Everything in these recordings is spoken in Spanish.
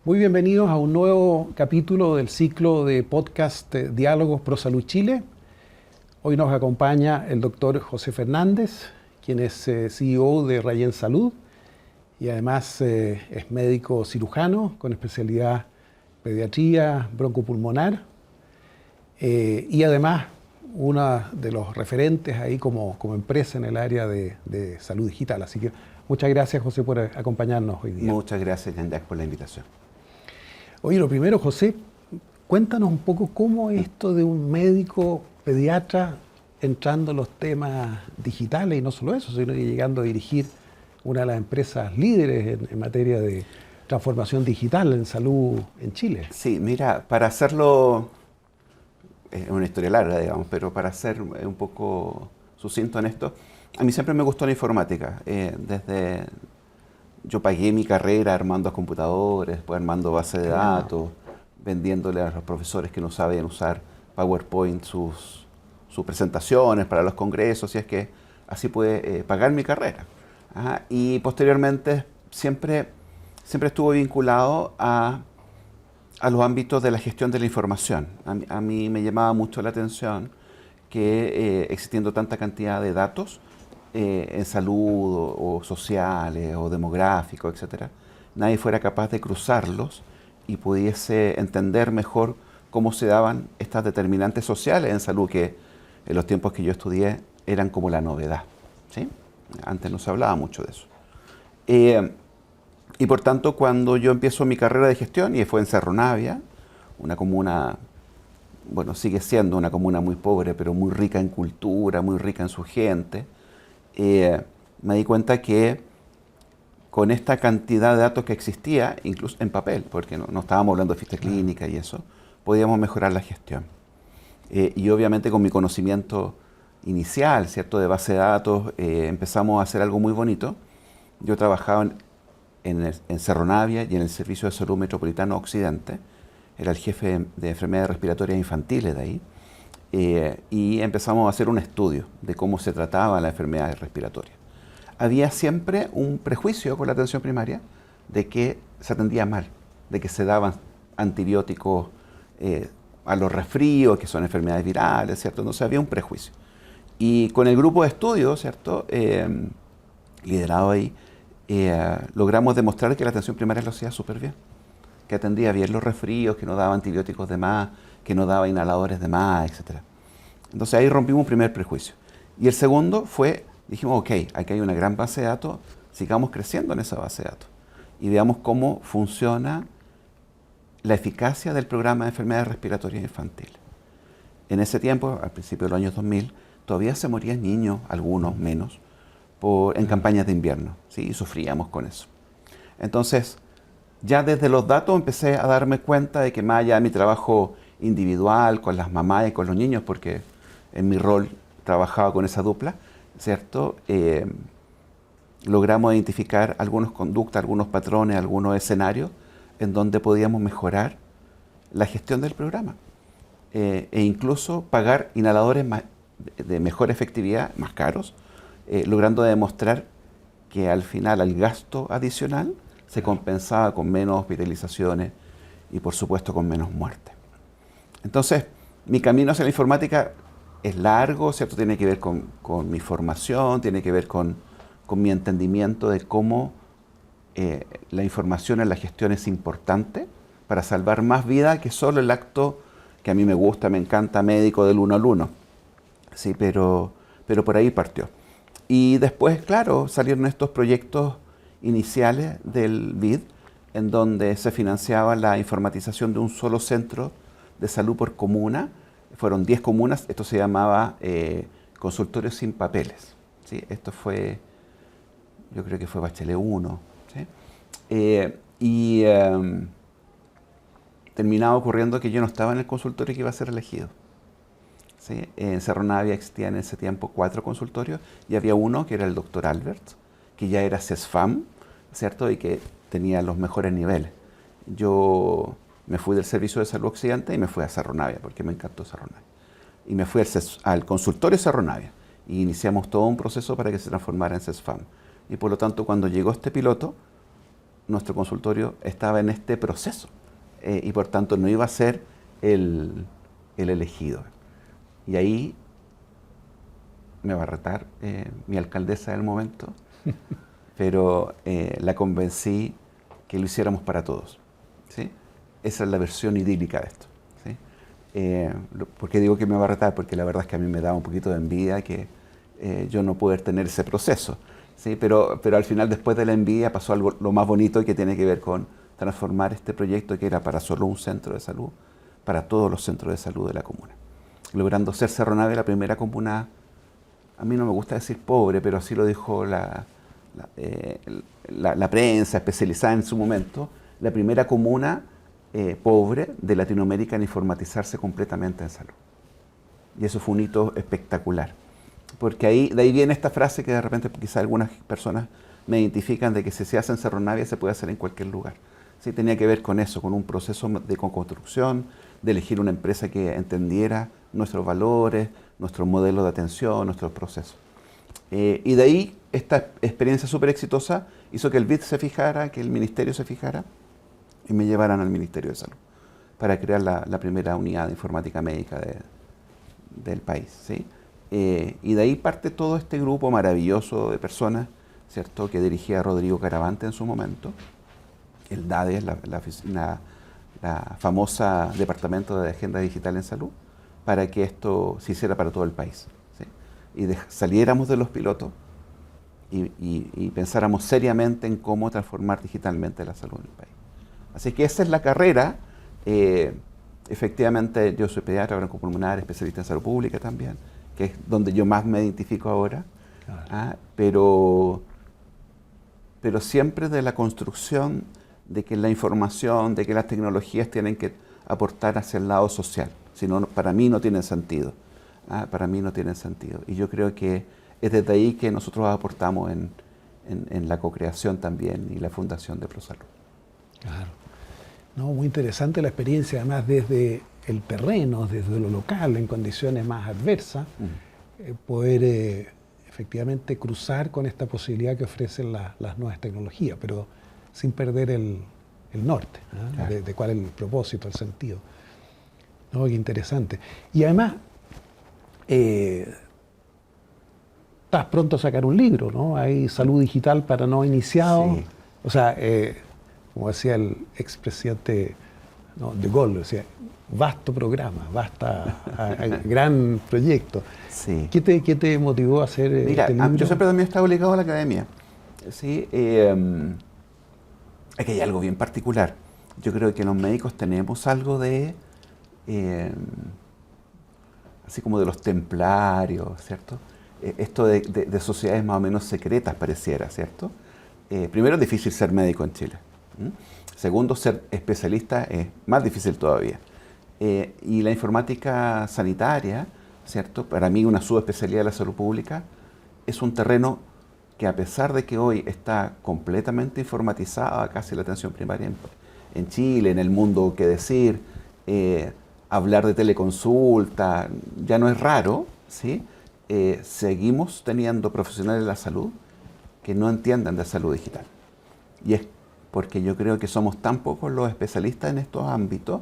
Muy bienvenidos a un nuevo capítulo del ciclo de podcast Diálogos Pro Salud Chile. Hoy nos acompaña el doctor José Fernández, quien es CEO de Rayen Salud y además es médico cirujano con especialidad pediatría, broncopulmonar y además uno de los referentes ahí como empresa en el área de salud digital. Así que muchas gracias, José, por acompañarnos hoy día. Muchas gracias, Jean-Jacques, por la invitación. Oye, lo primero, José, cuéntanos un poco cómo es esto de un médico pediatra entrando en los temas digitales y no solo eso, sino que llegando a dirigir una de las empresas líderes en materia de transformación digital en salud en Chile. Sí, mira, para hacerlo, es una historia larga, digamos, pero para ser un poco sucinto en esto, a mí siempre me gustó la informática. Yo pagué mi carrera armando computadores, después armando bases de datos, vendiéndole a los profesores que no sabían usar PowerPoint sus presentaciones para los congresos, y es que así pude pagar mi carrera. Ajá. Y posteriormente siempre estuve vinculado a los ámbitos de la gestión de la información. A mí me llamaba mucho la atención que existiendo tanta cantidad de datos, en salud o sociales o demográficos, etcétera, nadie fuera capaz de cruzarlos y pudiese entender mejor cómo se daban estas determinantes sociales en salud que en los tiempos que yo estudié eran como la novedad, ¿sí? Antes no se hablaba mucho de eso. Y por tanto, cuando yo empiezo mi carrera de gestión, y fue en Cerro Navia, una comuna, bueno, sigue siendo una comuna muy pobre, pero muy rica en cultura, muy rica en su gente, me di cuenta que con esta cantidad de datos que existía, incluso en papel, porque no estábamos hablando de ficha clínica y eso, podíamos mejorar la gestión. Y obviamente con mi conocimiento inicial, ¿cierto?, de base de datos, empezamos a hacer algo muy bonito. Yo trabajaba en Cerro Navia y en el Servicio de Salud Metropolitano Occidente, era el jefe de enfermedades respiratorias infantiles de ahí. Y empezamos a hacer un estudio de cómo se trataba la enfermedad respiratoria. Había siempre un prejuicio con la atención primaria de que se atendía mal, de que se daban antibióticos a los resfríos, que son enfermedades virales, ¿cierto? Entonces había un prejuicio. Y con el grupo de estudio, ¿cierto?, liderado ahí, logramos demostrar que la atención primaria lo hacía súper bien, que atendía bien los resfríos, que no daba antibióticos de más, que no daba inhaladores de más, etc. Entonces ahí rompimos un primer prejuicio. Y el segundo fue, dijimos, ok, aquí hay una gran base de datos, sigamos creciendo en esa base de datos y veamos cómo funciona la eficacia del programa de enfermedades respiratorias infantiles. En ese tiempo, al principio de los años 2000, todavía se morían niños, algunos menos, en campañas de invierno, ¿sí? Y sufríamos con eso. Entonces, ya desde los datos empecé a darme cuenta de que más allá de mi trabajo individual, con las mamás y con los niños, porque en mi rol trabajaba con esa dupla, ¿cierto? Logramos identificar algunas conductas, algunos patrones, algunos escenarios en donde podíamos mejorar la gestión del programa e incluso pagar inhaladores de mejor efectividad, más caros, logrando demostrar que al final el gasto adicional se compensaba con menos hospitalizaciones y por supuesto con menos muertes. Entonces, mi camino hacia la informática es largo, ¿cierto? Tiene que ver con mi formación, tiene que ver con mi entendimiento de cómo la información en la gestión es importante para salvar más vidas que solo el acto que a mí me gusta, me encanta, médico del 1 al 1. Sí, pero por ahí partió. Y después, claro, salieron estos proyectos iniciales del BID, en donde se financiaba la informatización de un solo centro de salud por comuna. Fueron 10 comunas, esto se llamaba consultorios sin papeles, ¿sí? Esto fue, yo creo que fue Bachelet 1, ¿sí? Terminaba ocurriendo que yo no estaba en el consultorio que iba a ser elegido, ¿sí? En Cerro Navia existían en ese tiempo 4 consultorios y había uno que era el doctor Albert, que ya era CESFAM, ¿cierto? Y que tenía los mejores niveles. Yo me fui del Servicio de Salud Occidente y me fui a Cerro Navia, porque me encantó Cerro Navia. Y me fui al consultorio Cerro Navia y iniciamos todo un proceso para que se transformara en CESFAM. Y por lo tanto, cuando llegó este piloto, nuestro consultorio estaba en este proceso y por tanto no iba a ser el elegido. Y ahí me va a retar mi alcaldesa del momento, pero la convencí que lo hiciéramos para todos, ¿sí? Esa es la versión idílica de esto, ¿sí? ¿Por qué digo que me va a retar? Porque la verdad es que a mí me da un poquito de envidia que yo no poder tener ese proceso, ¿sí? Pero al final, después de la envidia, pasó algo lo más bonito, que tiene que ver con transformar este proyecto, que era para solo un centro de salud, para todos los centros de salud de la comuna, logrando ser Cerro Navia la primera comuna. A mí no me gusta decir pobre, pero así lo dijo la prensa especializada en su momento, la primera comuna pobre de Latinoamérica en informatizarse completamente en salud. Y eso fue un hito espectacular. Porque de ahí viene esta frase que de repente quizás algunas personas me identifican, de que si se hace en Cerro Navia se puede hacer en cualquier lugar. Sí, tenía que ver con eso, con un proceso de construcción, de elegir una empresa que entendiera nuestros valores, nuestro modelo de atención, nuestros procesos. Y de ahí, esta experiencia súper exitosa hizo que el BID se fijara, que el ministerio se fijara, y me llevaran al Ministerio de Salud para crear la primera unidad de informática médica del país, ¿sí? Y de ahí parte todo este grupo maravilloso de personas, ¿cierto?, que dirigía Rodrigo Caravante en su momento, el DADE, la famosa Departamento de Agenda Digital en Salud, para que esto se hiciera para todo el país, ¿sí? Y saliéramos de los pilotos y pensáramos seriamente en cómo transformar digitalmente la salud en el país. Así que esa es la carrera. Efectivamente, yo soy pediatra, broncopulmonar, especialista en salud pública también, que es donde yo más me identifico ahora. Claro. Pero siempre de la construcción de que la información, de que las tecnologías tienen que aportar hacia el lado social. Si no, para mí no tienen sentido. Para mí no tienen sentido. Y yo creo que es desde ahí que nosotros aportamos en la co-creación también y la fundación de ProSalud. Claro. No, muy interesante la experiencia, además desde el terreno, desde lo local, en condiciones más adversas, poder efectivamente cruzar con esta posibilidad que ofrecen las nuevas tecnologías, pero sin perder el norte, claro, de cuál es el propósito, el sentido. No, qué interesante. Y además, estás pronto a sacar un libro, ¿no? Hay Salud Digital para no iniciados. Sí. O sea, como decía el expresidente, ¿no?, de Gaulle, decía, vasto programa, gran proyecto. Sí. ¿Qué te motivó a hacer este libro? Yo siempre también he estado ligado a la academia. ¿Sí? Aquí hay algo bien particular. Yo creo que los médicos tenemos algo de, así como de los templarios, ¿cierto? Esto de sociedades más o menos secretas pareciera, ¿cierto? Primero, es difícil ser médico en Chile. Segundo, ser especialista es más difícil todavía. Y la informática sanitaria, ¿cierto?, para mí una subespecialidad de la salud pública, es un terreno que, a pesar de que hoy está completamente informatizada casi la atención primaria en Chile, en el mundo, qué decir, hablar de teleconsulta ya no es raro, ¿sí? Seguimos teniendo profesionales de la salud que no entienden de salud digital. Y es porque yo creo que somos tan pocos los especialistas en estos ámbitos,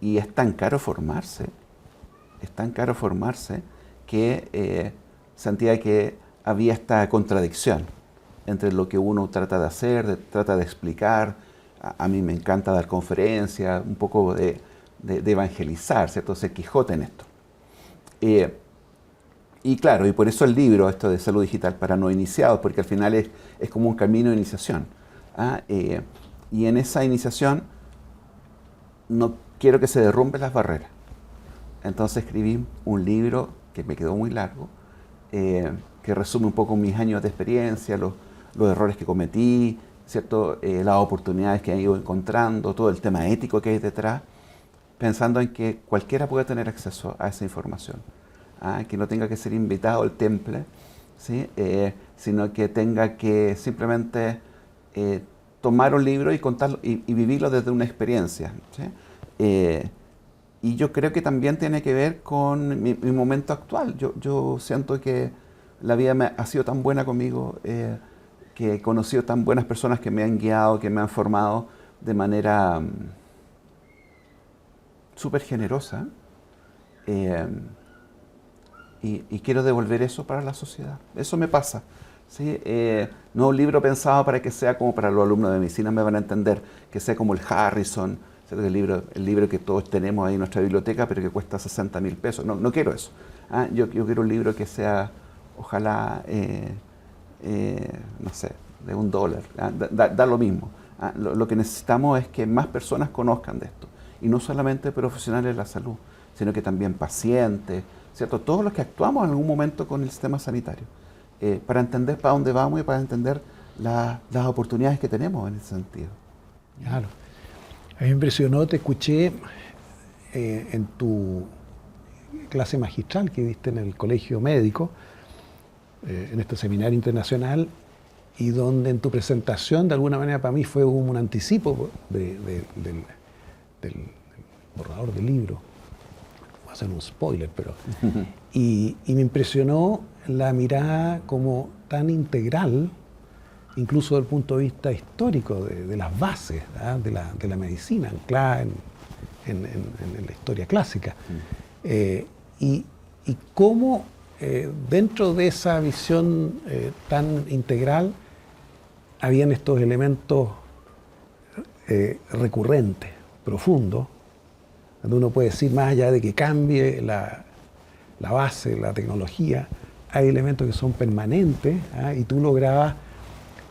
y es tan caro formarse, que sentía que había esta contradicción entre lo que uno trata de hacer, trata de explicar. A mí me encanta dar conferencias, un poco de evangelizar, ¿cierto?, ser Quijote en esto. Y claro, y por eso el libro, esto de Salud Digital para no iniciados, porque al final es como un camino de iniciación. Y en esa iniciación no quiero que se derrumben las barreras. Entonces escribí un libro que me quedó muy largo, que resume un poco mis años de experiencia, los errores que cometí, ¿cierto?, las oportunidades que he ido encontrando, todo el tema ético que hay detrás, pensando en que cualquiera puede tener acceso a esa información. Que no tenga que ser invitado al temple, ¿sí? Sino que tenga que simplemente tomar un libro y contarlo y vivirlo desde una experiencia, ¿sí? Y yo creo que también tiene que ver con mi momento actual. Yo siento que la vida ha sido tan buena conmigo, que he conocido tan buenas personas que me han guiado, que me han formado de manera súper generosa. Y quiero devolver eso para la sociedad. Eso me pasa. ¿Sí? No es un libro pensado para que sea como para los alumnos de medicina, me van a entender, que sea como el Harrison, ¿cierto? El libro que todos tenemos ahí en nuestra biblioteca, pero que cuesta 60.000 pesos. No, no quiero eso. Yo quiero un libro que sea, ojalá, no sé, de $1. Da lo mismo. Lo que necesitamos es que más personas conozcan de esto. Y no solamente profesionales de la salud, sino que también pacientes, ¿cierto? Todos los que actuamos en algún momento con el sistema sanitario, para entender para dónde vamos y para entender las oportunidades que tenemos en ese sentido. Claro. A mí me impresionó, te escuché en tu clase magistral que diste en el colegio médico, en este seminario internacional, y donde en tu presentación, de alguna manera para mí fue un anticipo del borrador del libro. Voy a hacer un spoiler, pero... Y me impresionó la mirada como tan integral, incluso desde el punto de vista histórico, de las bases de la medicina, anclada en la historia clásica. Y cómo dentro de esa visión tan integral habían estos elementos recurrentes, profundos, donde uno puede decir, más allá de que cambie la base, la tecnología, hay elementos que son permanentes, y tú lograbas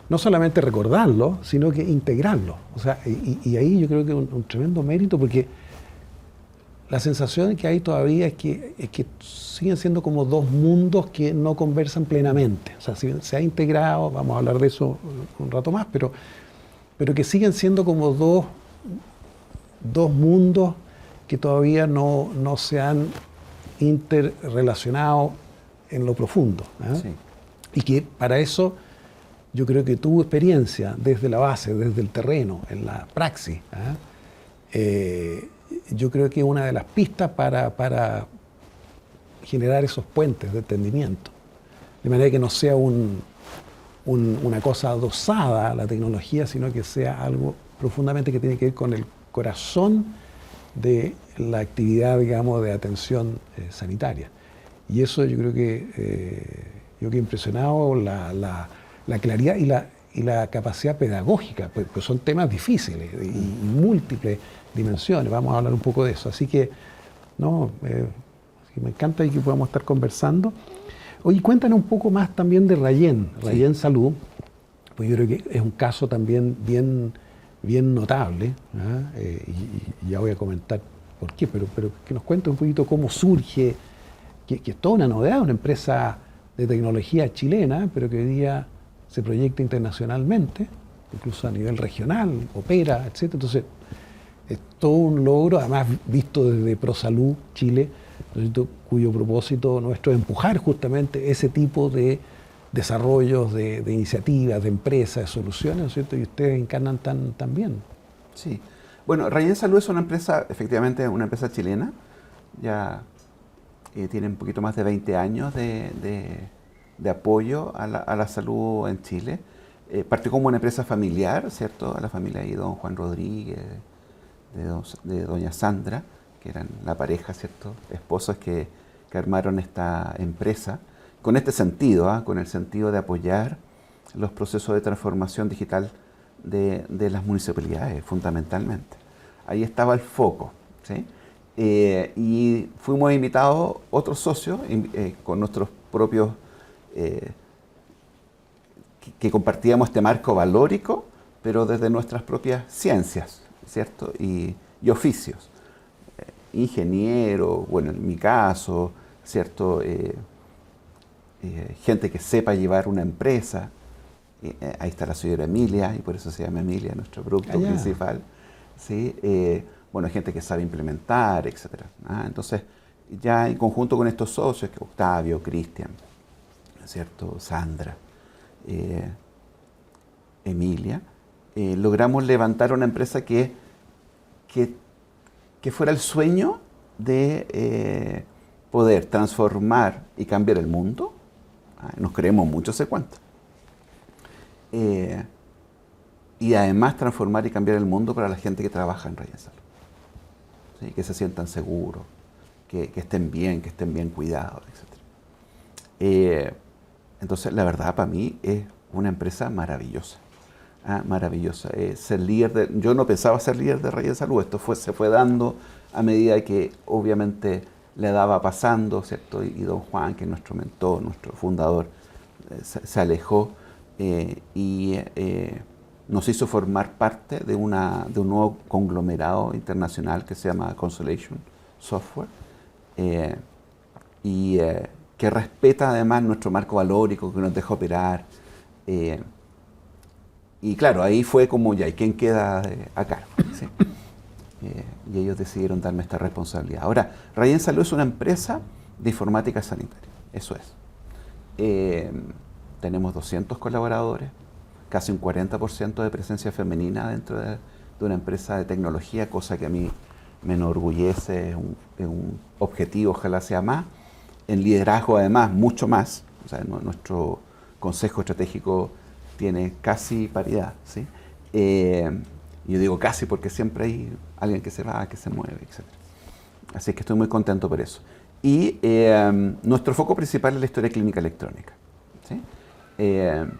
no solamente recordarlo, sino que integrarlo. O sea, y ahí yo creo que es un tremendo mérito, porque la sensación que hay todavía es que siguen siendo como dos mundos que no conversan plenamente. O sea, si se ha integrado, vamos a hablar de eso un rato más, pero que siguen siendo como dos mundos que todavía no se han interrelacionado en lo profundo. Sí. Y que para eso yo creo que tu experiencia desde la base, desde el terreno, en la praxis, yo creo que es una de las pistas para generar esos puentes de entendimiento. De manera que no sea una cosa adosada a la tecnología, sino que sea algo profundamente que tiene que ver con el corazón de la actividad, digamos, de atención sanitaria. Y eso yo creo que yo quedé impresionado, la claridad y la capacidad pedagógica, pues son temas difíciles y múltiples dimensiones. Vamos a hablar un poco de eso. Así que, no, me encanta y que podamos estar conversando. Oye, cuéntanos un poco más también de Rayen Salud, pues yo creo que es un caso también bien notable, y ya voy a comentar por qué, pero que nos cuentes un poquito cómo surge, que es toda una novedad, una empresa de tecnología chilena, pero que hoy día se proyecta internacionalmente, incluso a nivel regional, opera, etc. Entonces, es todo un logro, además visto desde ProSalud Chile, cuyo propósito nuestro es empujar justamente ese tipo de desarrollos, de iniciativas, de empresas, de soluciones, ¿no es cierto? Y ustedes encarnan tan bien. Sí. Bueno, Rayen Salud es una empresa, efectivamente, una empresa chilena. Ya tiene un poquito más de 20 años de apoyo a la salud en Chile. Partió como una empresa familiar, ¿cierto? A la familia de don Juan Rodríguez, de doña Sandra, que eran la pareja, ¿cierto? Esposos que armaron esta empresa con este sentido, con el sentido de apoyar los procesos de transformación digital de las municipalidades, fundamentalmente. Ahí estaba el foco, ¿sí? Y fuimos invitados otros socios con nuestros propios, que compartíamos este marco valórico, pero desde nuestras propias ciencias, ¿cierto? Y oficios. Ingeniero, bueno, en mi caso, ¿cierto? Gente que sepa llevar una empresa. Ahí está la señora Emilia, y por eso se llama Emilia, nuestro producto principal. ¿Sí? Bueno, gente que sabe implementar, etc. Entonces, ya en conjunto con estos socios, que Octavio, Cristian, ¿cierto? Sandra, Emilia, logramos levantar una empresa que fuera el sueño de poder transformar y cambiar el mundo. Nos creemos mucho ese cuento. y además transformar y cambiar el mundo para la gente que trabaja en Rayén Salud. ¿Sí? Que se sientan seguros, que estén bien cuidados, etc. Entonces, la verdad, para mí es una empresa maravillosa. Maravillosa. Yo no pensaba ser líder de Rayén Salud, esto se fue dando a medida que obviamente la edad va pasando, ¿cierto? Y don Juan, que es nuestro mentor, nuestro fundador, se alejó y nos hizo formar parte de un nuevo conglomerado internacional que se llama Constellation Software y que respeta además nuestro marco valórico, que nos deja operar. Y claro, ahí fue como ya, ¿y quién queda a cargo? ¿Sí? Y ellos decidieron darme esta responsabilidad. Ahora, Rayén Salud es una empresa de informática sanitaria, eso es. Tenemos 200 colaboradores, casi un 40% de presencia femenina dentro de una empresa de tecnología, cosa que a mí me enorgullece, es un objetivo, ojalá sea más. En liderazgo además, mucho más. O sea, nuestro consejo estratégico tiene casi paridad, ¿sí? Yo digo casi porque siempre hay alguien que se va, que se mueve, etc. Así que estoy muy contento por eso. Y nuestro foco principal es la historia clínica electrónica, ¿sí?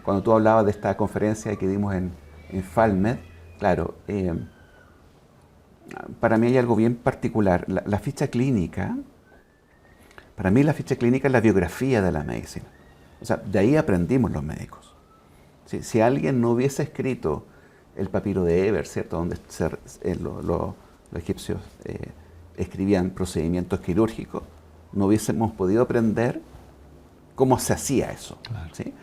Cuando tú hablabas de esta conferencia que dimos en FALMED, claro, para mí hay algo bien particular. La ficha clínica, para mí la ficha clínica es la biografía de la medicina. O sea, de ahí aprendimos los médicos. Si alguien no hubiese escrito el papiro de Eber, ¿cierto? Donde los egipcios escribían procedimientos quirúrgicos, no hubiésemos podido aprender cómo se hacía eso. Claro. ¿Sí?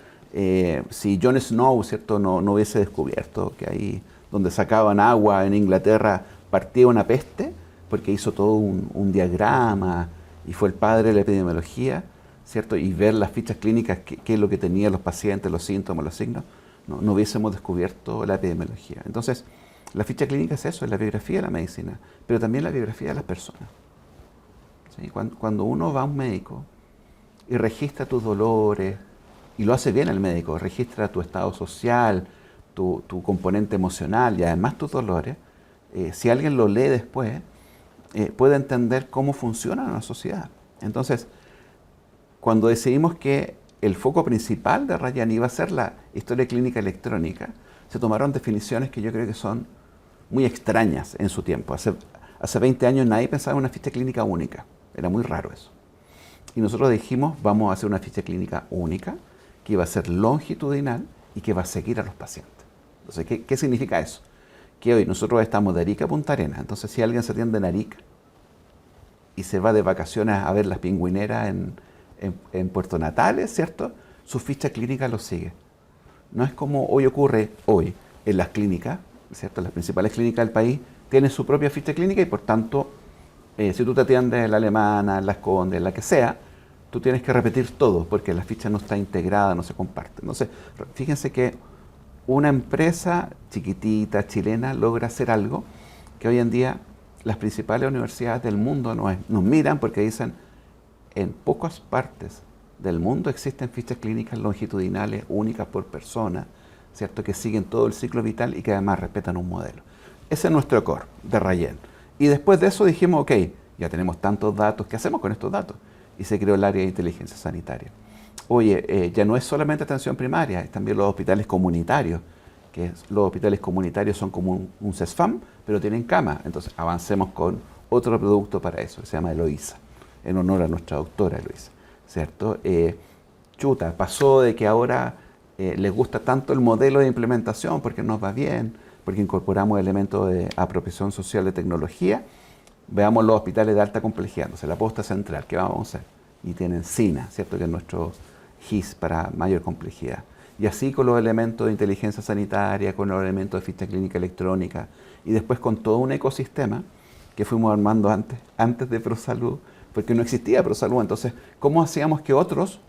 Si John Snow, ¿cierto? No hubiese descubierto que ahí donde sacaban agua en Inglaterra partía una peste, porque hizo todo un diagrama y fue el padre de la epidemiología, ¿cierto? Y ver las fichas clínicas, qué es lo que tenían los pacientes, los síntomas, los signos, no hubiésemos descubierto la epidemiología. Entonces, la ficha clínica es eso, es la biografía de la medicina, pero también la biografía de las personas. ¿Sí? Cuando uno va a un médico y registra tus dolores, y lo hace bien el médico, registra tu estado social, tu componente emocional y además tus dolores, si alguien lo lee después, puede entender cómo funciona una sociedad. Entonces, cuando decidimos que el foco principal de Rayén iba a ser la historia clínica electrónica, se tomaron definiciones que yo creo que son muy extrañas en su tiempo. Hace 20 años nadie pensaba en una ficha clínica única. Era muy raro eso. Y nosotros dijimos, vamos a hacer una ficha clínica única, que iba a ser longitudinal y que va a seguir a los pacientes. Entonces, ¿qué significa eso? Que hoy nosotros estamos de Arica a Punta Arenas. Entonces, si alguien se atiende en Arica y se va de vacaciones a ver las pingüineras en Puerto Natales, ¿cierto? Su ficha clínica lo sigue. No es como hoy ocurre en las clínicas, ¿cierto? Las principales clínicas del país tienen su propia ficha clínica y por tanto, si tú te atiendes en la Alemana, en Las Condes, en la que sea, tú tienes que repetir todo porque la ficha no está integrada, no se comparte. Entonces, fíjense que una empresa chiquitita, chilena, logra hacer algo que hoy en día las principales universidades del mundo nos miran porque dicen, en pocas partes del mundo existen fichas clínicas longitudinales únicas por persona, ¿cierto? Que siguen todo el ciclo vital y que además respetan un modelo. Ese es nuestro core de Rayén. Y después de eso dijimos, ok, ya tenemos tantos datos, ¿qué hacemos con estos datos? Y se creó el área de inteligencia sanitaria. Oye, ya no es solamente atención primaria, es también los hospitales comunitarios, los hospitales comunitarios son como un CESFAM, pero tienen cama. Entonces avancemos con otro producto para eso, que se llama Eloísa, en honor a nuestra doctora Eloísa, ¿cierto? Pasó de que ahora les gusta tanto el modelo de implementación porque nos va bien, porque incorporamos elementos de apropiación social de tecnología. Veamos los hospitales de alta complejidad, entonces la posta central, ¿qué vamos a hacer? Y tienen SINA, ¿cierto? Que es nuestro GIS para mayor complejidad. Y así con los elementos de inteligencia sanitaria, con los elementos de ficha clínica electrónica, y después con todo un ecosistema que fuimos armando antes de ProSalud, porque no existía ProSalud. Entonces, ¿cómo hacíamos que otros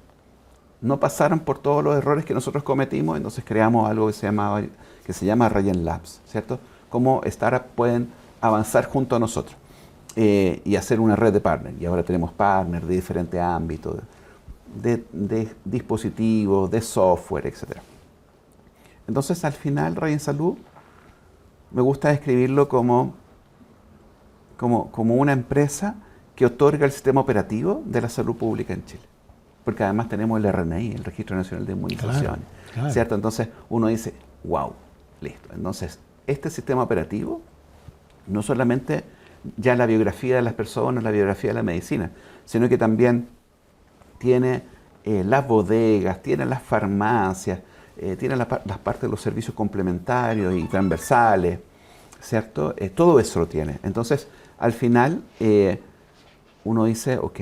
no pasaran por todos los errores que nosotros cometimos? Entonces creamos algo que se llama Rayén Labs, ¿cierto? Cómo startups pueden avanzar junto a nosotros y hacer una red de partners. Y ahora tenemos partners de diferentes ámbitos, de dispositivos, de software, etc. Entonces, al final, Ray en Salud, me gusta describirlo como una empresa que otorga el sistema operativo de la salud pública en Chile. Porque además tenemos el RNI, el Registro Nacional de Inmunizaciones, Claro. ¿cierto? Entonces uno dice, wow, listo. Entonces, este sistema operativo, no solamente ya la biografía de las personas, la biografía de la medicina, sino que también tiene las bodegas, tiene las farmacias, tiene las partes de los servicios complementarios y transversales, ¿cierto? Todo eso lo tiene. Entonces, al final, uno dice, ok,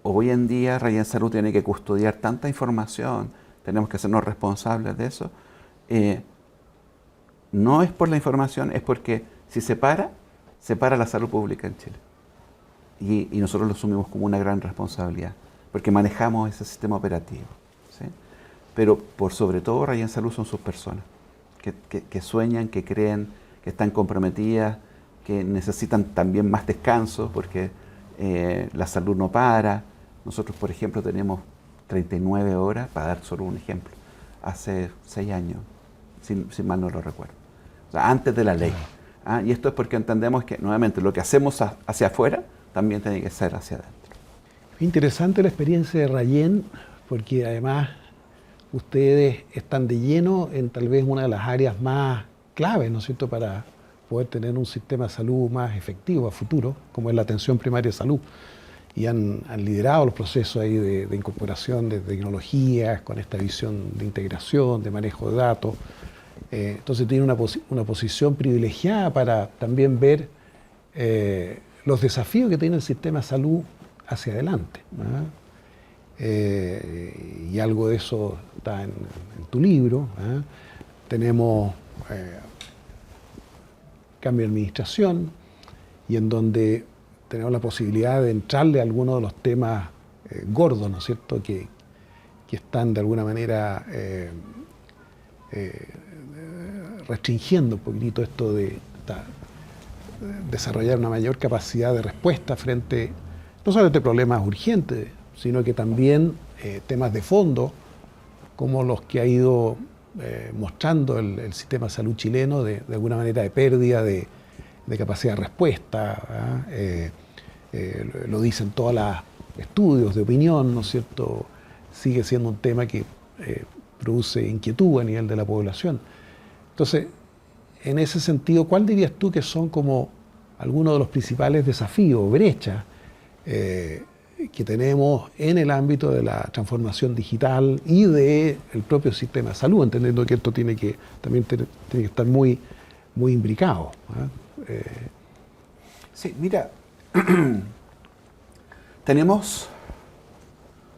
hoy en día Ray en Salud tiene que custodiar tanta información, tenemos que hacernos responsables de eso. No es por la información, es porque si se para la salud pública en Chile. Y nosotros lo asumimos como una gran responsabilidad, porque manejamos ese sistema operativo, ¿sí? Pero por sobre todo, Ray en Salud son sus personas, que sueñan, que creen, que están comprometidas, que necesitan también más descanso, porque la salud no para. Nosotros, por ejemplo, tenemos 39 horas, para dar solo un ejemplo, hace 6 años, si mal no lo recuerdo. O sea, antes de la ley. Y esto es porque entendemos que, nuevamente, lo que hacemos hacia afuera también tiene que ser hacia adentro. Interesante la experiencia de Rayen, porque además ustedes están de lleno en tal vez una de las áreas más claves, ¿no es cierto?, para poder tener un sistema de salud más efectivo a futuro, como es la atención primaria de salud. Y han liderado los procesos ahí de incorporación de tecnologías, con esta visión de integración, de manejo de datos. Entonces tienen una posición privilegiada para también ver los desafíos que tiene el sistema de salud hacia adelante. Y algo de eso está en tu libro. Tenemos cambio de administración, y en donde tenemos la posibilidad de entrarle a algunos de los temas gordos, ¿no es cierto?, que están de alguna manera restringiendo un poquitito esto de desarrollar una mayor capacidad de respuesta frente no solamente a problemas urgentes, sino que también temas de fondo, como los que ha ido mostrando el sistema de salud chileno, de alguna manera de pérdida de capacidad de respuesta. Lo dicen todos los estudios de opinión, ¿no es cierto? Sigue siendo un tema que produce inquietud a nivel de la población. Entonces, en ese sentido, ¿cuál dirías tú que son como algunos de los principales desafíos, brechas, que tenemos en el ámbito de la transformación digital y del propio sistema de salud, entendiendo que esto tiene que estar muy, muy imbricado? Sí, mira,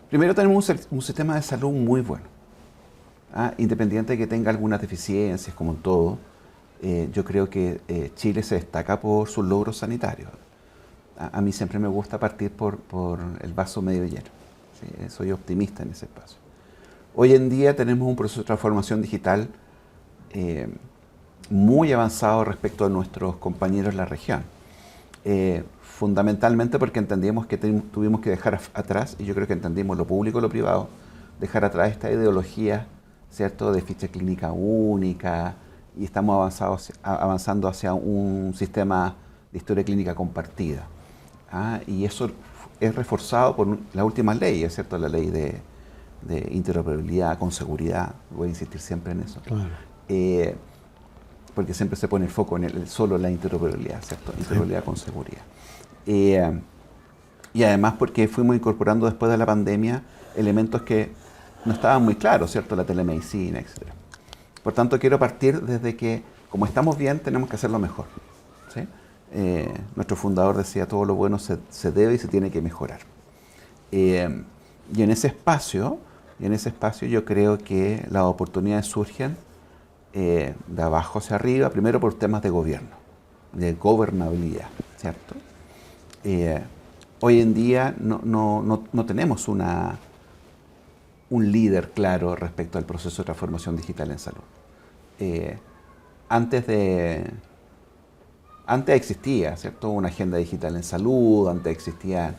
primero tenemos un sistema de salud muy bueno, independiente de que tenga algunas deficiencias, como en todo. Yo creo que Chile se destaca por sus logros sanitarios. A mí siempre me gusta partir por el vaso medio lleno. ¿Sí? Soy optimista en ese espacio. Hoy en día tenemos un proceso de transformación digital muy avanzado respecto a nuestros compañeros en la región. Fundamentalmente porque entendimos que tuvimos que dejar atrás, y yo creo que entendimos lo público y lo privado, dejar atrás esta ideología, ¿cierto?, de ficha clínica única, y estamos avanzando hacia un sistema de historia clínica compartida. Y eso es reforzado por las últimas leyes, ¿cierto?, la ley de interoperabilidad con seguridad. Voy a insistir siempre en eso. Claro. Porque siempre se pone el foco en solo la interoperabilidad, ¿cierto? Interoperabilidad con seguridad. Y además porque fuimos incorporando después de la pandemia elementos que no estaban muy claros, ¿cierto? La telemedicina, etc. Por tanto, quiero partir desde que, como estamos bien, tenemos que hacerlo mejor, ¿sí? Nuestro fundador decía, todo lo bueno se debe y se tiene que mejorar. Y en ese espacio yo creo que las oportunidades surgen de abajo hacia arriba, primero por temas de gobierno, de gobernabilidad, ¿cierto? Hoy en día no tenemos un líder claro respecto al proceso de transformación digital en salud. Antes existía, ¿cierto?, una agenda digital en salud, antes existían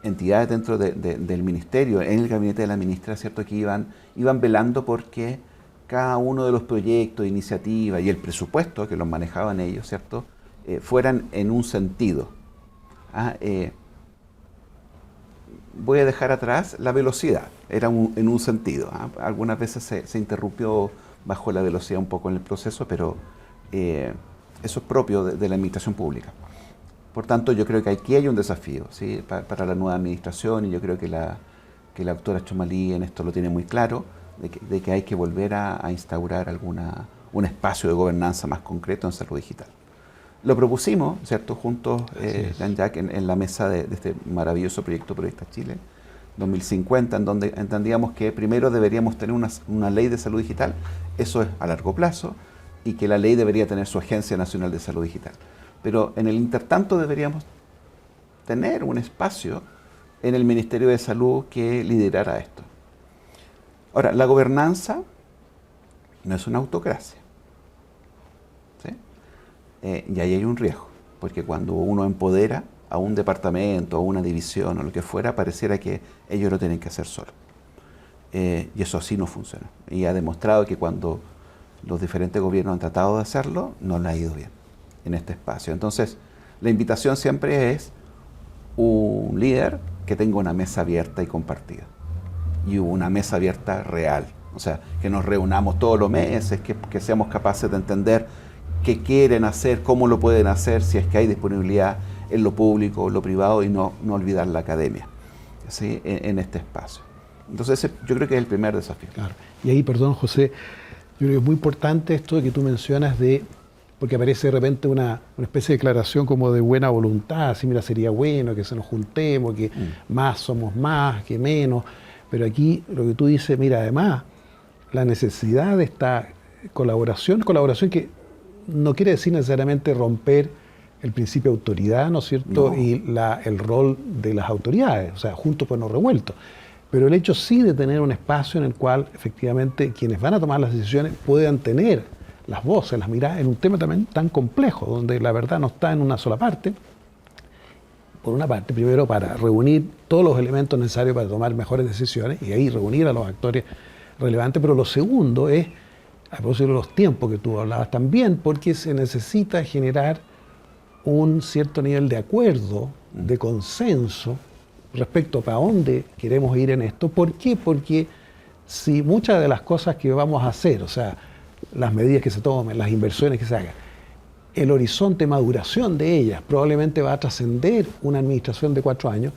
entidades dentro del ministerio, en el gabinete de la ministra, ¿cierto?, que iban velando porque cada uno de los proyectos, iniciativas y el presupuesto que los manejaban ellos, ¿cierto?, fueran en un sentido. Voy a dejar atrás la velocidad, era en un sentido. Algunas veces se interrumpió bajo la velocidad un poco en el proceso, pero eso es propio de la administración pública. Por tanto, yo creo que aquí hay un desafío, ¿sí?, para la nueva administración, y yo creo que la doctora Chomalí en esto lo tiene muy claro, de que hay que volver a instaurar un espacio de gobernanza más concreto en salud digital. Lo propusimos, ¿cierto?, juntos, Jean-Jacques, en la mesa de este maravilloso proyecto Proyecta Chile 2050, en donde entendíamos que primero deberíamos tener una ley de salud digital, eso es a largo plazo, y que la ley debería tener su Agencia Nacional de Salud Digital. Pero en el intertanto deberíamos tener un espacio en el Ministerio de Salud que liderara esto. Ahora, la gobernanza no es una autocracia, ¿sí? Y ahí hay un riesgo, porque cuando uno empodera a un departamento, a una división o lo que fuera, pareciera que ellos lo tienen que hacer solo. Y eso así no funciona. Y ha demostrado que cuando los diferentes gobiernos han tratado de hacerlo, no le ha ido bien en este espacio. Entonces, la invitación siempre es un líder que tenga una mesa abierta y compartida. Y una mesa abierta real. O sea, que nos reunamos todos los meses, que seamos capaces de entender qué quieren hacer, cómo lo pueden hacer, si es que hay disponibilidad en lo público o lo privado, y no olvidar la academia, ¿sí?, en este espacio. Entonces, yo creo que es el primer desafío. Claro. Y ahí, perdón, José, yo creo que es muy importante esto que tú mencionas porque aparece de repente una especie de declaración como de buena voluntad, así, mira, sería bueno que se nos juntemos, que más somos más, que menos, pero aquí lo que tú dices, mira, además, la necesidad de esta colaboración que no quiere decir necesariamente romper el principio de autoridad, ¿no es cierto?, No. y el rol de las autoridades, o sea, juntos pues no revueltos. Pero el hecho sí de tener un espacio en el cual efectivamente quienes van a tomar las decisiones puedan tener las voces, las miradas en un tema también tan complejo, donde la verdad no está en una sola parte. Por una parte, primero para reunir todos los elementos necesarios para tomar mejores decisiones y ahí reunir a los actores relevantes, pero lo segundo es, a propósito de los tiempos que tú hablabas también, porque se necesita generar un cierto nivel de acuerdo, de consenso respecto a para dónde queremos ir en esto. ¿Por qué? Porque si muchas de las cosas que vamos a hacer, o sea, las medidas que se tomen, las inversiones que se hagan, el horizonte de maduración de ellas probablemente va a trascender una administración de 4 años,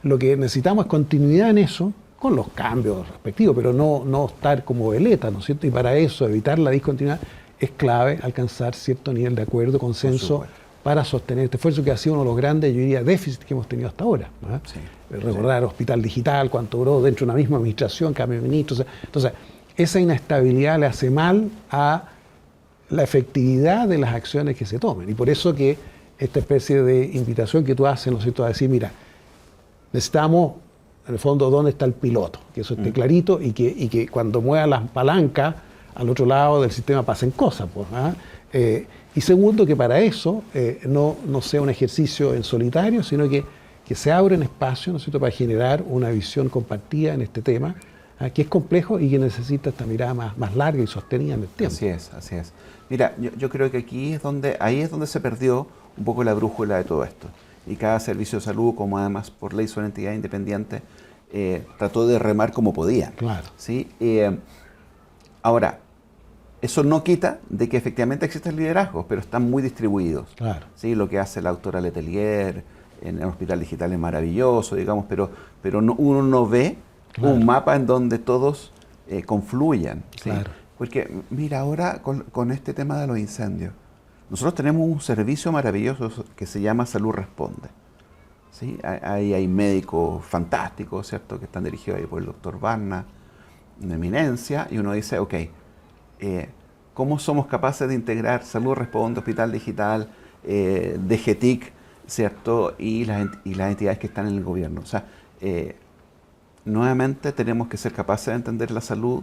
lo que necesitamos es continuidad en eso, con los cambios respectivos, pero no estar como veleta, ¿no es cierto? Y para eso, evitar la discontinuidad, es clave alcanzar cierto nivel de acuerdo, consenso, para sostener este esfuerzo que ha sido uno de los grandes, yo diría, déficits que hemos tenido hasta ahora, ¿no? Sí. Recordar Hospital Digital, cuánto duró dentro de una misma administración, cambio de ministros. Entonces, esa inestabilidad le hace mal a la efectividad de las acciones que se tomen. Y por eso que esta especie de invitación que tú haces, ¿no es cierto?, a decir, mira, necesitamos, en el fondo, dónde está el piloto, que eso esté clarito y que cuando mueva las palancas al otro lado del sistema pasen cosas, pues, y segundo, que para eso no sea un ejercicio en solitario, sino que se abra un espacio, ¿no es cierto?, para generar una visión compartida en este tema, que es complejo y que necesita esta mirada más larga y sostenida en el tiempo. Así es, así es. Mira, yo creo que ahí es donde se perdió un poco la brújula de todo esto. Y cada servicio de salud, como además por ley son entidades independientes, trató de remar como podía. Claro. ¿Sí? Ahora, eso no quita de que efectivamente existen liderazgos, pero están muy distribuidos. Claro. ¿Sí? Lo que hace la doctora Letelier en el Hospital Digital es maravilloso, digamos, pero uno no ve un mapa en donde todos confluyan. ¿Sí? Claro. Porque mira, ahora con este tema de los incendios, nosotros tenemos un servicio maravilloso que se llama Salud Responde. ¿Sí? Ahí hay médicos fantásticos, ¿cierto?, que están dirigidos ahí por el doctor Barna, una eminencia, y uno dice, ok, ¿cómo somos capaces de integrar Salud Responde, Hospital Digital, DGTIC, ¿cierto?, y las entidades que están en el gobierno? O sea, nuevamente tenemos que ser capaces de entender la salud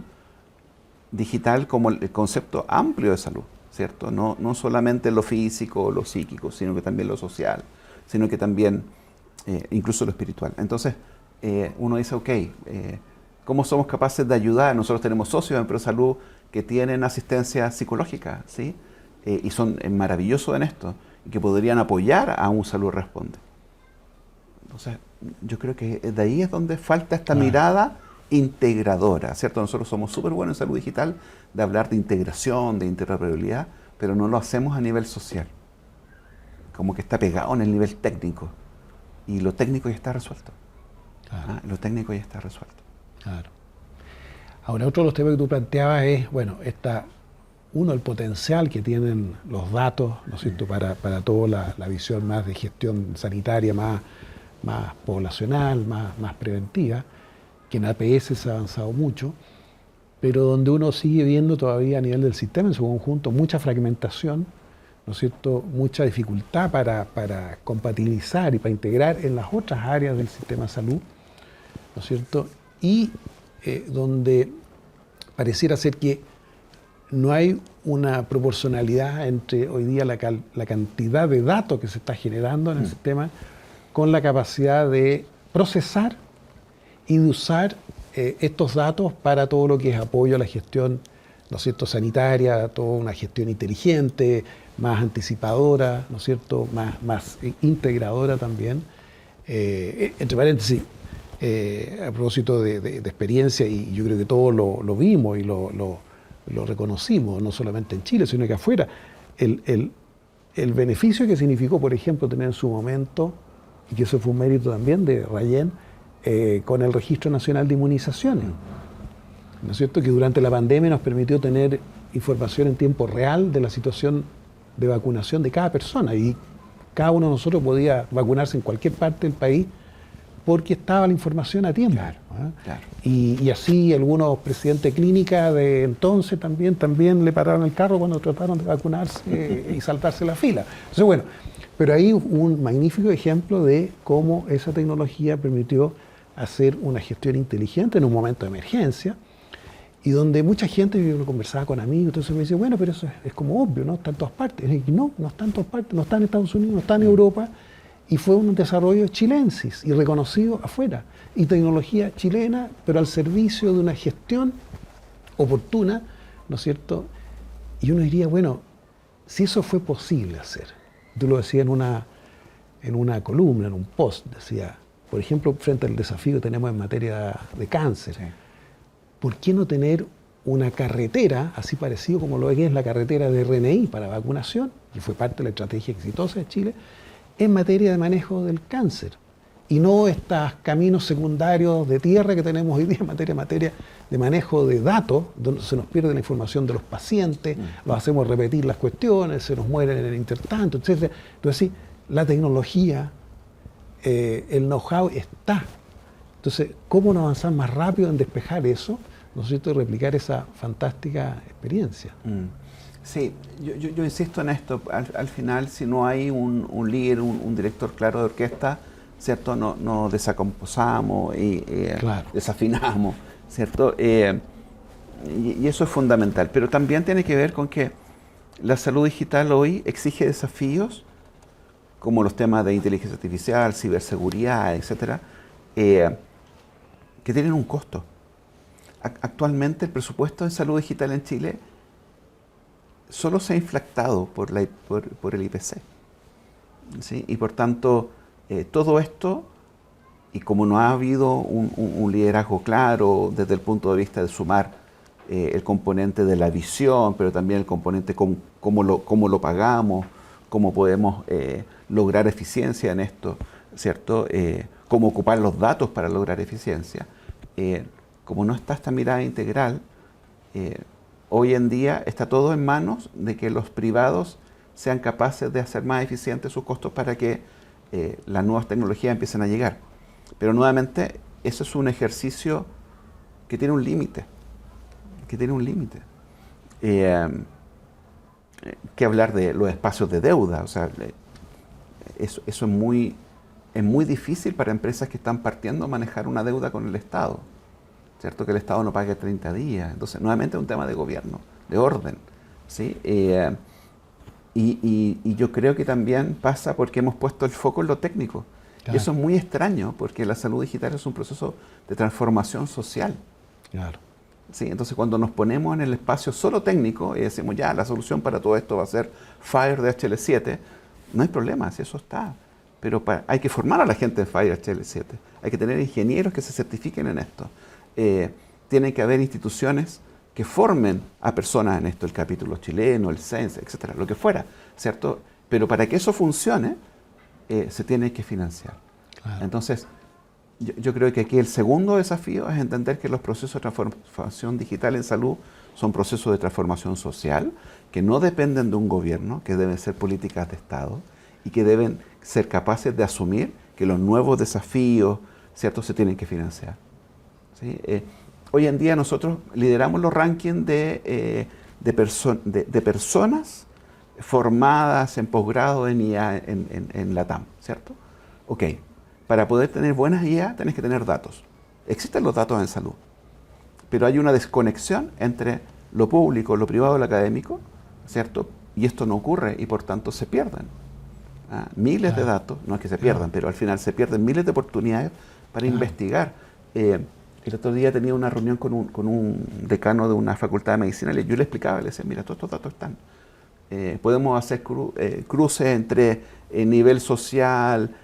digital como el concepto amplio de salud, ¿cierto? No solamente lo físico o lo psíquico, sino que también lo social, sino que también incluso lo espiritual. Entonces, uno dice, ok, ¿cómo somos capaces de ayudar? Nosotros tenemos socios en ProSalud que tienen asistencia psicológica, ¿sí? Y son maravillosos en esto, y que podrían apoyar a un Salud Responde. Entonces, yo creo que de ahí es donde falta esta mirada integradora, ¿cierto? Nosotros somos súper buenos en salud digital de hablar de integración, de interoperabilidad, pero no lo hacemos a nivel social. Como que está pegado en el nivel técnico. Y lo técnico ya está resuelto. Claro. Lo técnico ya está resuelto. Claro. Ahora, otro de los temas que tú planteabas es, bueno, el potencial que tienen los datos, ¿no es cierto?, para toda la visión más de gestión sanitaria, más poblacional, más preventiva, que en APS se ha avanzado mucho, pero donde uno sigue viendo todavía a nivel del sistema en su conjunto mucha fragmentación, ¿no es cierto?, mucha dificultad para compatibilizar y para integrar en las otras áreas del sistema de salud, ¿no es cierto?, y donde pareciera ser que no hay una proporcionalidad entre hoy día la cantidad de datos que se está generando en el sistema con la capacidad de procesar y de usar estos datos para todo lo que es apoyo a la gestión, ¿no es cierto?, sanitaria, toda una gestión inteligente, más anticipadora, ¿no es cierto?, más integradora también. Entre paréntesis, a propósito de experiencia, y yo creo que todos lo vimos y lo reconocimos, no solamente en Chile, sino que afuera, el beneficio que significó, por ejemplo, tener en su momento, y que eso fue un mérito también de Rayen, con el Registro Nacional de Inmunizaciones, ¿no es cierto?, que durante la pandemia nos permitió tener información en tiempo real de la situación de vacunación de cada persona, y cada uno de nosotros podía vacunarse en cualquier parte del país porque estaba la información a tiempo. Claro, claro. Y así algunos presidentes de clínica de entonces también le pararon el carro cuando trataron de vacunarse y saltarse la fila. Entonces, bueno, pero ahí un magnífico ejemplo de cómo esa tecnología permitió hacer una gestión inteligente en un momento de emergencia, y donde mucha gente, yo conversaba con amigos, entonces me dice, bueno, pero eso es como obvio, ¿no? Está en todas partes. Y no está en todas partes, no está en Estados Unidos, no está en Europa, y fue un desarrollo chilensis y reconocido afuera. Y tecnología chilena, pero al servicio de una gestión oportuna, ¿no es cierto? Y uno diría, bueno, si eso fue posible hacer, tú lo decías en una columna, en un post, decía, por ejemplo, frente al desafío que tenemos en materia de cáncer, sí, ¿por qué no tener una carretera, así parecido como lo que es la carretera de RNI para vacunación, que fue parte de la estrategia exitosa de Chile, en materia de manejo del cáncer? Y no estos caminos secundarios de tierra que tenemos hoy día en materia de manejo de datos, donde se nos pierde la información de los pacientes, los hacemos repetir las cuestiones, se nos mueren en el intertanto, etc. Entonces, sí, la tecnología, el know-how está. Entonces, ¿cómo no avanzar más rápido en despejar eso, ¿no es cierto?, y replicar esa fantástica experiencia? Sí, yo insisto en esto. Al final, si no hay un líder, un director claro de orquesta, ¿cierto?, no desacomposamos y claro, desafinamos, ¿cierto? Y eso es fundamental. Pero también tiene que ver con que la salud digital hoy exige desafíos como los temas de inteligencia artificial, ciberseguridad, etcétera, que tienen un costo. Actualmente el presupuesto en salud digital en Chile solo se ha inflactado por el IPC, ¿sí? Y por tanto, todo esto, y como no ha habido un liderazgo claro desde el punto de vista de sumar el componente de la visión, pero también el componente cómo lo pagamos, cómo podemos lograr eficiencia en esto, ¿cierto? Cómo ocupar los datos para lograr eficiencia. Como no está esta mirada integral, hoy en día está todo en manos de que los privados sean capaces de hacer más eficientes sus costos para que las nuevas tecnologías empiecen a llegar. Pero nuevamente, eso es un ejercicio que tiene un límite. Que hablar de los espacios de deuda. O sea, eso es muy difícil para empresas que están partiendo a manejar una deuda con el Estado, ¿cierto? Que el Estado no pague 30 días. Entonces, nuevamente es un tema de gobierno, de orden, ¿sí? Y yo creo que también pasa porque hemos puesto el foco en lo técnico Y eso es muy extraño, porque la salud digital es un proceso de transformación social. Claro. ¿Sí? Entonces, cuando nos ponemos en el espacio solo técnico y decimos, ya, la solución para todo esto va a ser FHIR de HL7, no hay problema, si eso está. Pero hay que formar a la gente en FHIR HL7. Hay que tener ingenieros que se certifiquen en esto. Tienen que haber instituciones que formen a personas en esto, el capítulo chileno, el CENSE, etcétera, lo que fuera, ¿cierto? Pero para que eso funcione, se tiene que financiar. Claro. Entonces, yo creo que aquí el segundo desafío es entender que los procesos de transformación digital en salud son procesos de transformación social que no dependen de un gobierno, que deben ser políticas de Estado y que deben ser capaces de asumir que los nuevos desafíos, ¿cierto?, se tienen que financiar. ¿Sí? Hoy en día nosotros lideramos los rankings de personas formadas en posgrado en IA en LATAM, ¿cierto? Ok. Para poder tener buenas IA, tenés que tener datos. Existen los datos en salud, pero hay una desconexión entre lo público, lo privado y lo académico, ¿cierto? Y esto no ocurre y por tanto se pierden miles de datos, no es que se pierdan, pero al final se pierden miles de oportunidades para investigar. El otro día tenía una reunión con un decano de una facultad de medicina y yo le explicaba, le decía, mira, todos estos datos están. Podemos hacer cruces entre nivel social,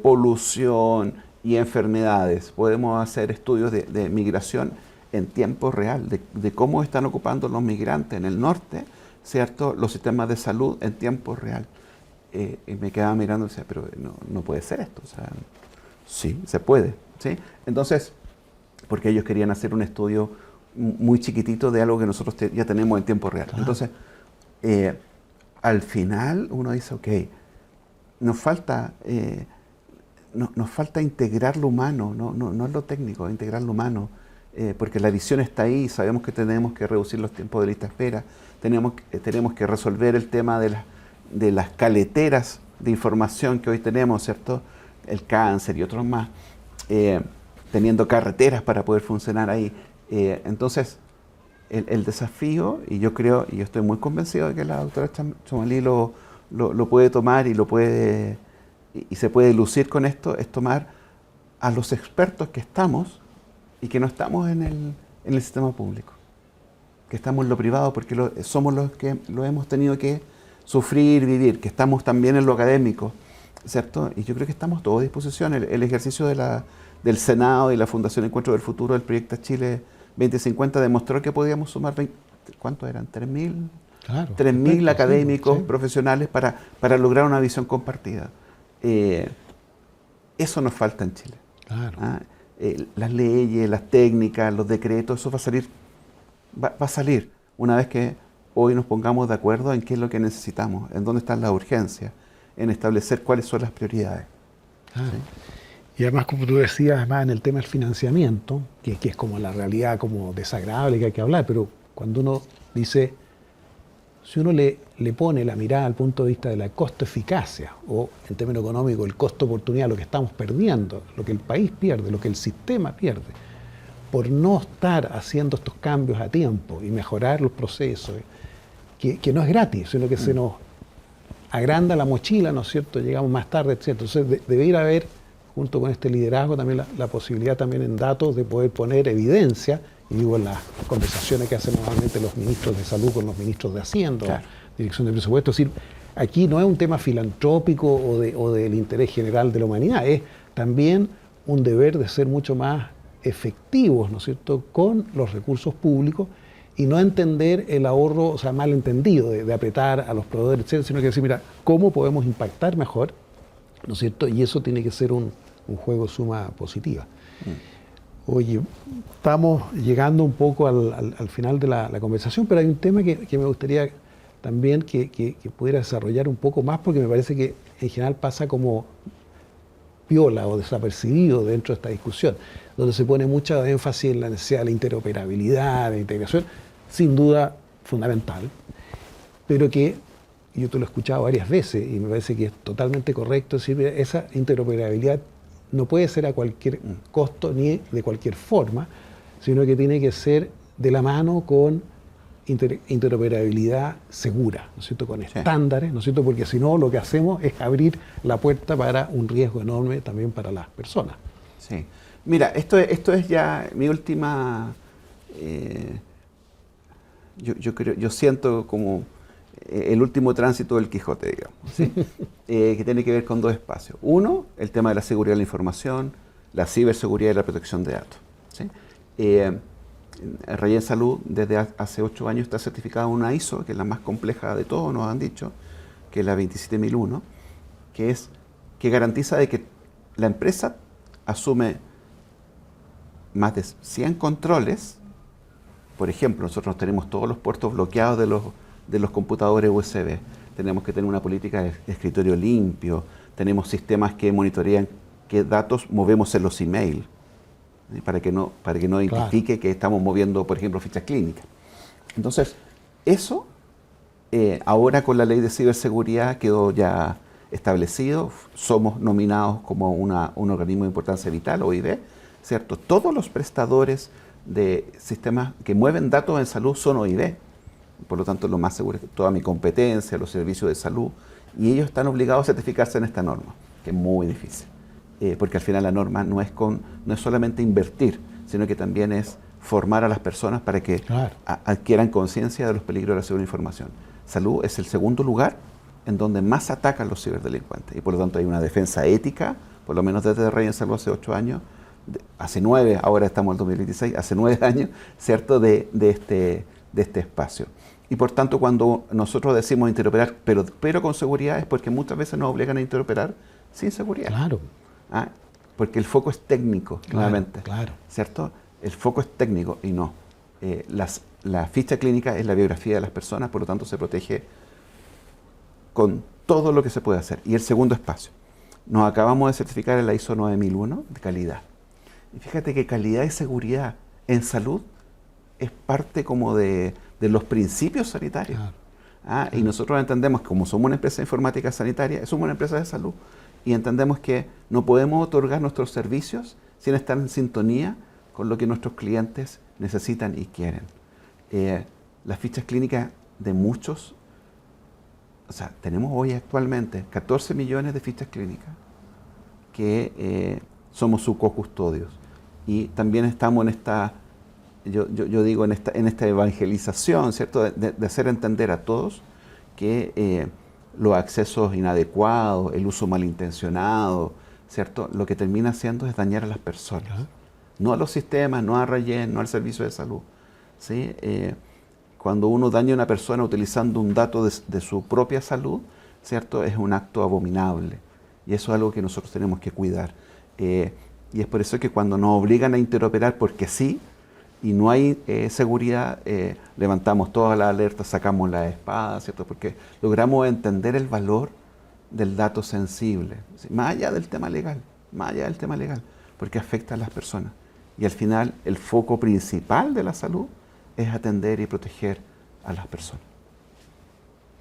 polución y enfermedades. Podemos hacer estudios de migración en tiempo real, de cómo están ocupando los migrantes en el norte, ¿cierto?, los sistemas de salud en tiempo real. Y me quedaba mirando y decía, pero no puede ser esto. O sea, sí, se puede. ¿Sí? Entonces, porque ellos querían hacer un estudio muy chiquitito de algo que nosotros ya tenemos en tiempo real. Claro. Entonces, al final uno dice, ok, nos falta integrar lo humano, no es lo técnico, integrar lo humano, porque la visión está ahí, sabemos que tenemos que reducir los tiempos de lista de espera, tenemos que resolver el tema de las caleteras de información que hoy tenemos, ¿cierto? El cáncer y otros más, teniendo carreteras para poder funcionar ahí. Entonces, el desafío, y yo creo, y yo estoy muy convencido de que la doctora Chomalí lo puede tomar y se puede lucir con esto, es tomar a los expertos que estamos y que no estamos en el sistema público, que estamos en lo privado porque somos los que lo hemos tenido que sufrir, vivir, que estamos también en lo académico, ¿cierto? Y yo creo que estamos todos a disposición. El ejercicio del Senado y la Fundación Encuentro del Futuro del Proyecto Chile 2050 demostró que podíamos sumar, ¿cuántos eran? 3.000. Claro, 3.000 académicos, sí, profesionales para lograr una visión compartida. Eso nos falta en Chile. Claro. Las leyes, las técnicas, los decretos, eso va a salir una vez que hoy nos pongamos de acuerdo en qué es lo que necesitamos, en dónde están las urgencias, en establecer cuáles son las prioridades. Claro. ¿Sí? Y además, como tú decías, además en el tema del financiamiento, que es como la realidad como desagradable que hay que hablar, pero cuando uno dice, si uno le pone la mirada al punto de vista de la costo-eficacia, o en términos económicos, el costo-oportunidad, lo que estamos perdiendo, lo que el país pierde, lo que el sistema pierde, por no estar haciendo estos cambios a tiempo y mejorar los procesos, que no es gratis, sino que se nos agranda la mochila, ¿no es cierto? Llegamos más tarde, etc. Entonces debería haber, junto con este liderazgo, también la posibilidad también en datos de poder poner evidencia, y digo en las conversaciones que hacen normalmente los ministros de salud con los ministros de Hacienda, claro, Dirección de Presupuesto. Es decir, aquí no es un tema filantrópico o del interés general de la humanidad, es también un deber de ser mucho más efectivos, ¿no es cierto?, con los recursos públicos y no entender el ahorro, o sea, mal entendido, de apretar a los proveedores, etcétera, sino que decir, mira, ¿cómo podemos impactar mejor? ¿No es cierto? Y eso tiene que ser un juego suma positiva. Oye, estamos llegando un poco al final de la conversación, pero hay un tema que me gustaría también que pudiera desarrollar un poco más, porque me parece que en general pasa como piola o desapercibido dentro de esta discusión, donde se pone mucha énfasis en la necesidad de la interoperabilidad, de la integración, sin duda fundamental, pero que yo te lo he escuchado varias veces y me parece que es totalmente correcto decir, mira, esa interoperabilidad no puede ser a cualquier costo ni de cualquier forma, sino que tiene que ser de la mano con interoperabilidad segura, ¿no es cierto?, con estándares, ¿no es cierto?, porque si no lo que hacemos es abrir la puerta para un riesgo enorme también para las personas. Sí. Mira, esto es ya mi última... yo siento como el último tránsito del Quijote, digamos, ¿sí? Que tiene que ver con dos espacios. Uno, el tema de la seguridad de la información, la ciberseguridad y la protección de datos, ¿sí? Rayen Salud desde hace 8 años está certificada en una ISO, que es la más compleja de todos, nos han dicho, que es la 27001, que garantiza de que la empresa asume más de 100 controles. Por ejemplo, nosotros tenemos todos los puertos bloqueados de los computadores USB. Tenemos que tener una política de escritorio limpio. Tenemos sistemas que monitorean qué datos movemos en los emails, ¿sí? para que no identifique que estamos moviendo, por ejemplo, fichas clínicas. Entonces, eso ahora con la ley de ciberseguridad quedó ya establecido. Somos nominados como un organismo de importancia vital, OIV, ¿cierto? Todos los prestadores de sistemas que mueven datos en salud son OIV. Por lo tanto, lo más seguro es que toda mi competencia, los servicios de salud, y ellos están obligados a certificarse en esta norma, que es muy difícil. Porque al final la norma no es solamente invertir, sino que también es formar a las personas para que adquieran conciencia de los peligros de la seguridad de la información. Salud es el segundo lugar en donde más atacan los ciberdelincuentes, y por lo tanto hay una defensa ética, por lo menos desde Rayen Salud hace 8 años, hace 9, ahora estamos en el 2026, hace 9 años, ¿cierto?, de este espacio. Y por tanto, cuando nosotros decimos interoperar, pero con seguridad, es porque muchas veces nos obligan a interoperar sin seguridad. Claro. Porque el foco es técnico, nuevamente. Claro. ¿Cierto? El foco es técnico y no. La ficha clínica es la biografía de las personas, por lo tanto se protege con todo lo que se puede hacer. Y el segundo espacio. Nos acabamos de certificar en la ISO 9001 de calidad. Y fíjate que calidad y seguridad en salud es parte como de los principios sanitarios. Y nosotros entendemos que como somos una empresa informática sanitaria, somos una empresa de salud. Y entendemos que no podemos otorgar nuestros servicios sin estar en sintonía con lo que nuestros clientes necesitan y quieren. Las fichas clínicas de muchos, o sea, tenemos hoy actualmente 14 millones de fichas clínicas que somos sus co-custodios. Y también estamos en esta, yo digo, en esta evangelización, ¿cierto?, de hacer entender a todos que los accesos inadecuados, el uso malintencionado, ¿cierto?, lo que termina haciendo es dañar a las personas. No a los sistemas, no a Rayen, no al servicio de salud, ¿sí? Cuando uno daña a una persona utilizando un dato de su propia salud, ¿cierto?, es un acto abominable. Y eso es algo que nosotros tenemos que cuidar. Y es por eso que cuando nos obligan a interoperar porque sí, y no hay seguridad, levantamos todas las alertas, sacamos la espada, ¿cierto? Porque logramos entender el valor del dato sensible, ¿sí? Más allá del tema legal, porque afecta a las personas. Y al final, el foco principal de la salud es atender y proteger a las personas.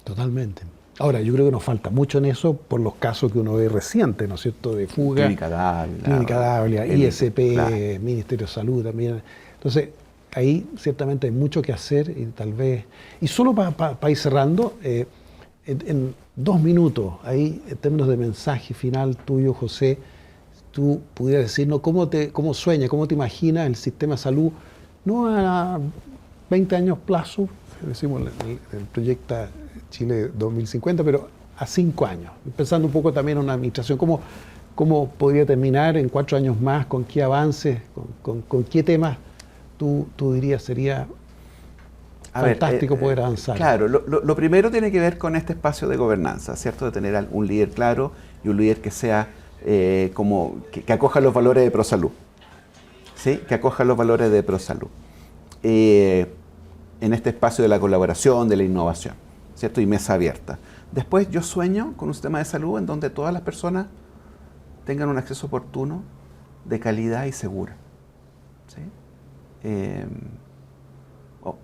Totalmente. Ahora, yo creo que nos falta mucho en eso por los casos que uno ve recientes, ¿no es cierto?, de fuga. Clínica Dávila, ISP, claro. Ministerio de Salud también. Entonces, ahí ciertamente hay mucho que hacer y tal vez... Y solo para ir cerrando, en 2 minutos, ahí en términos de mensaje final tuyo, José, tú pudieras decirnos cómo sueñas, cómo te imaginas el sistema de salud, no a 20 años plazo, decimos el proyecto Chile 2050, pero a 5 años, pensando un poco también en una administración, cómo podría terminar en 4 años más, con qué avances, con qué temas tú dirías sería fantástico poder avanzar. Claro, lo primero tiene que ver con este espacio de gobernanza, ¿cierto? De tener un líder claro y un líder que sea que acoja los valores de ProSalud, ¿sí? Que acoja los valores de ProSalud. En este espacio de la colaboración, de la innovación, ¿cierto? Y mesa abierta. Después yo sueño con un sistema de salud en donde todas las personas tengan un acceso oportuno, de calidad y seguro, ¿sí?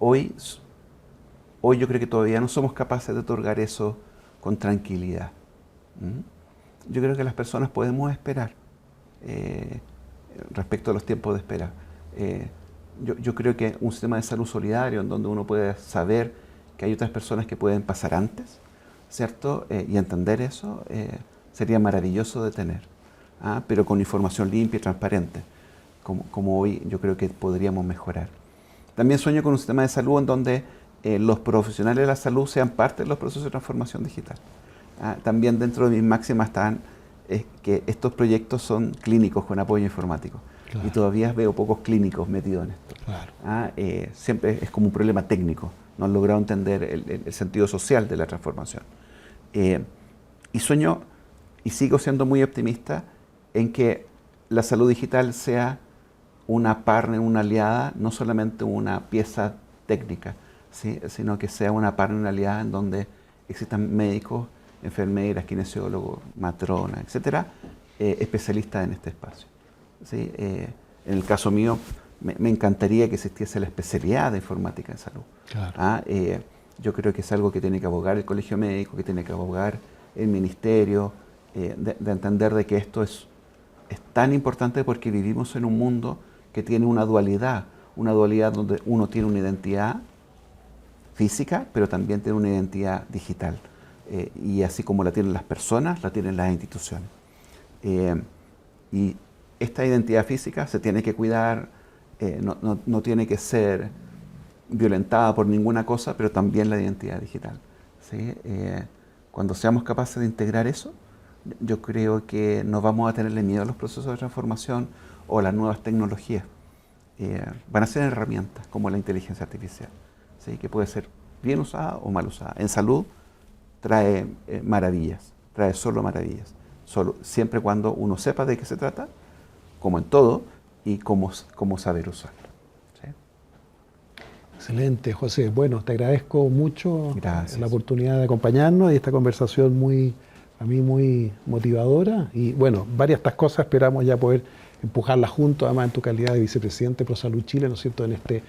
Hoy yo creo que todavía no somos capaces de otorgar eso con tranquilidad. Yo creo que las personas podemos esperar respecto a los tiempos de espera. yo creo que un sistema de salud solidario en donde uno puede saber que hay otras personas que pueden pasar antes, ¿cierto? Y entender eso sería maravilloso de tener, pero con información limpia y transparente, como hoy yo creo que podríamos mejorar. También sueño con un sistema de salud en donde los profesionales de la salud sean parte de los procesos de transformación digital. También dentro de mis máximas están que estos proyectos son clínicos con apoyo informático. Claro. Y todavía veo pocos clínicos metidos en esto. Claro. Siempre es como un problema técnico. No han logrado entender el sentido social de la transformación. Y sueño, y sigo siendo muy optimista, en que la salud digital sea una partner, una aliada, no solamente una pieza técnica, ¿sí? Sino que sea una partner, una aliada en donde existan médicos, enfermeras, kinesiólogos, matronas, etcétera, especialistas en este espacio, ¿sí? En el caso mío, me encantaría que existiese la especialidad de informática en salud. Claro. Yo creo que es algo que tiene que abogar el colegio médico, que tiene que abogar el ministerio, de entender de que esto es tan importante porque vivimos en un mundo que tiene una dualidad donde uno tiene una identidad física, pero también tiene una identidad digital. Y así como la tienen las personas, la tienen las instituciones. Y esta identidad física se tiene que cuidar, no tiene que ser violentada por ninguna cosa, pero también la identidad digital, ¿sí? Cuando seamos capaces de integrar eso, yo creo que no vamos a tenerle miedo a los procesos de transformación o a las nuevas tecnologías. Van a ser herramientas como la inteligencia artificial, ¿sí? Que puede ser bien usada o mal usada. En salud trae maravillas, trae solo maravillas, siempre cuando uno sepa de qué se trata, como en todo, y cómo saber usarlo. ¿Sí? Excelente, José. Bueno, te agradezco mucho. Gracias. La oportunidad de acompañarnos y esta conversación a mí muy motivadora. Y bueno, varias de estas cosas esperamos ya poder empujarlas juntos, además en tu calidad de vicepresidente de ProSalud Chile, ¿no es cierto?, en este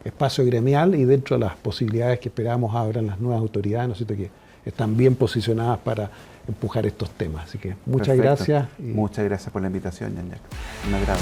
espacio gremial y dentro de las posibilidades que esperamos abran las nuevas autoridades, ¿no es cierto?, que están bien posicionadas para empujar estos temas. Así que muchas Perfecto. gracias. Muchas gracias por la invitación, Jean-Jacques. Un agrado.